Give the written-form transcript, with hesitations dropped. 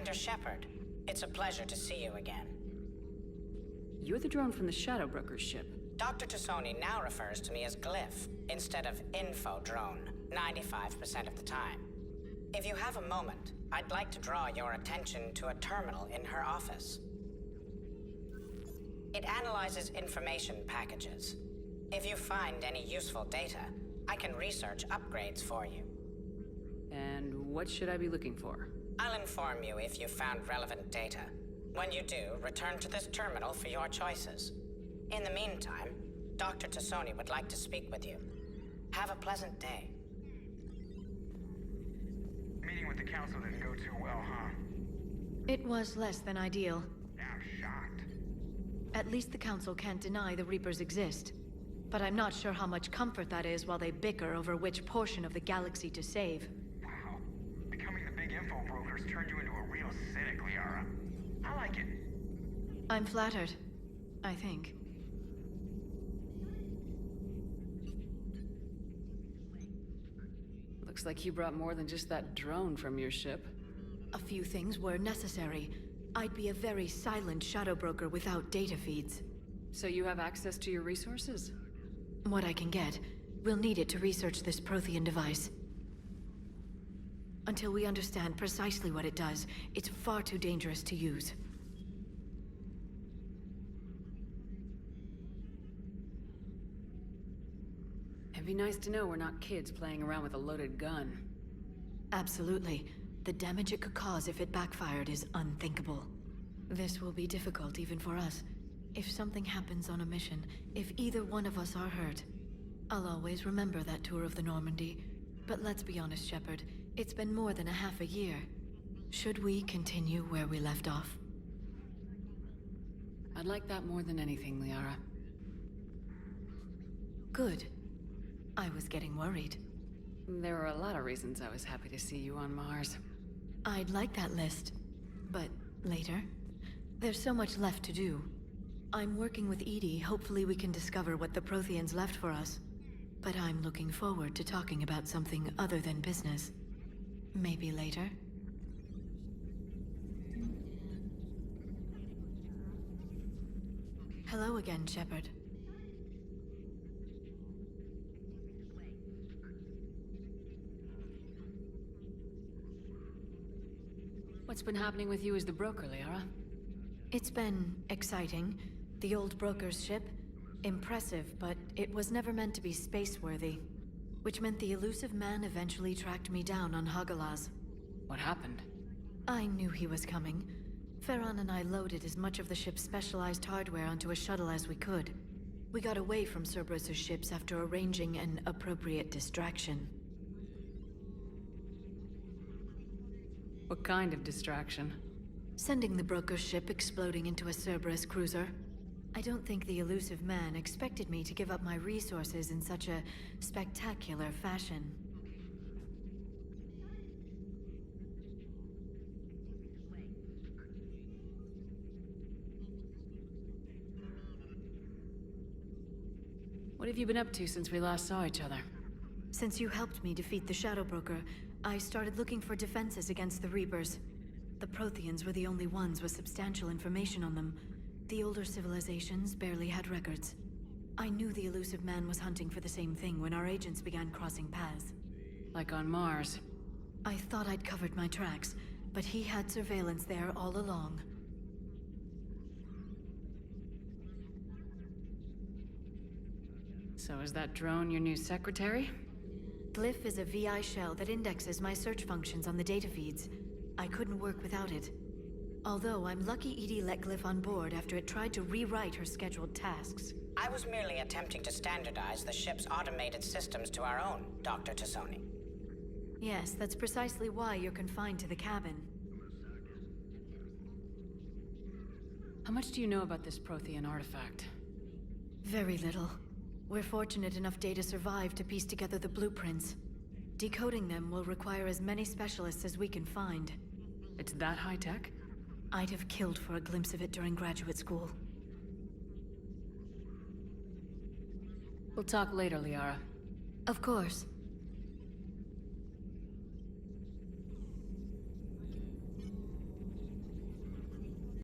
Commander Shepard. It's a pleasure to see you again. You're the drone from the Shadow Broker's ship. Dr. Tassoni now refers to me as Glyph, instead of Info Drone, 95% of the time. If you have a moment, I'd like to draw your attention to a terminal in her office. It analyzes information packages. If you find any useful data, I can research upgrades for you. And what should I be looking for? I'll inform you if you found relevant data. When you do, return to this terminal for your choices. In the meantime, Dr. Tassoni would like to speak with you. Have a pleasant day. Meeting with the council didn't go too well, huh? It was less than ideal. I'm shocked. At least the council can't deny the Reapers exist. But I'm not sure how much comfort that is while they bicker over which portion of the galaxy to save. Wow. Becoming the big info brokers turned you into a real cynic, Liara. I like it. I'm flattered, I think. Looks like you brought more than just that drone from your ship. A few things were necessary. I'd be a very silent shadow broker without data feeds. So you have access to your resources? What I can get. We'll need it to research this Prothean device. Until we understand precisely what it does, it's far too dangerous to use. It'd be nice to know we're not kids playing around with a loaded gun. Absolutely. The damage it could cause if it backfired is unthinkable. This will be difficult even for us. If something happens on a mission, if either one of us are hurt, I'll always remember that tour of the Normandy. But let's be honest, Shepard, it's been more than a half a year. Should we continue where we left off? I'd like that more than anything, Liara. Good. I was getting worried. There were a lot of reasons I was happy to see you on Mars. I'd like that list. But later? There's so much left to do. I'm working with Edie. Hopefully we can discover what the Protheans left for us. But I'm looking forward to talking about something other than business. Maybe later? Hello again, Shepard. What's been happening with you as the broker, Liara? It's been exciting. The old broker's ship? Impressive, but it was never meant to be space-worthy. Which meant the elusive man eventually tracked me down on Hagalaz. What happened? I knew he was coming. Farron and I loaded as much of the ship's specialized hardware onto a shuttle as we could. We got away from Cerberus's ships after arranging an appropriate distraction. What kind of distraction? Sending the broker's ship exploding into a Cerberus cruiser. I don't think the elusive man expected me to give up my resources in such a spectacular fashion. What have you been up to since we last saw each other? Since you helped me defeat the Shadow Broker, I started looking for defenses against the Reapers. The Protheans were the only ones with substantial information on them. The older civilizations barely had records. I knew the elusive man was hunting for the same thing when our agents began crossing paths. Like on Mars. I thought I'd covered my tracks, but he had surveillance there all along. So is that drone your new secretary? Glyph is a VI shell that indexes my search functions on the data feeds. I couldn't work without it. Although I'm lucky Edie let Glyph on board after it tried to rewrite her scheduled tasks. I was merely attempting to standardize the ship's automated systems to our own, Dr. Tassoni. Yes, that's precisely why you're confined to the cabin. How much do you know about this Prothean artifact? Very little. We're fortunate enough data survived to piece together the blueprints. Decoding them will require as many specialists as we can find. It's that high-tech? I'd have killed for a glimpse of it during graduate school. We'll talk later, Liara. Of course.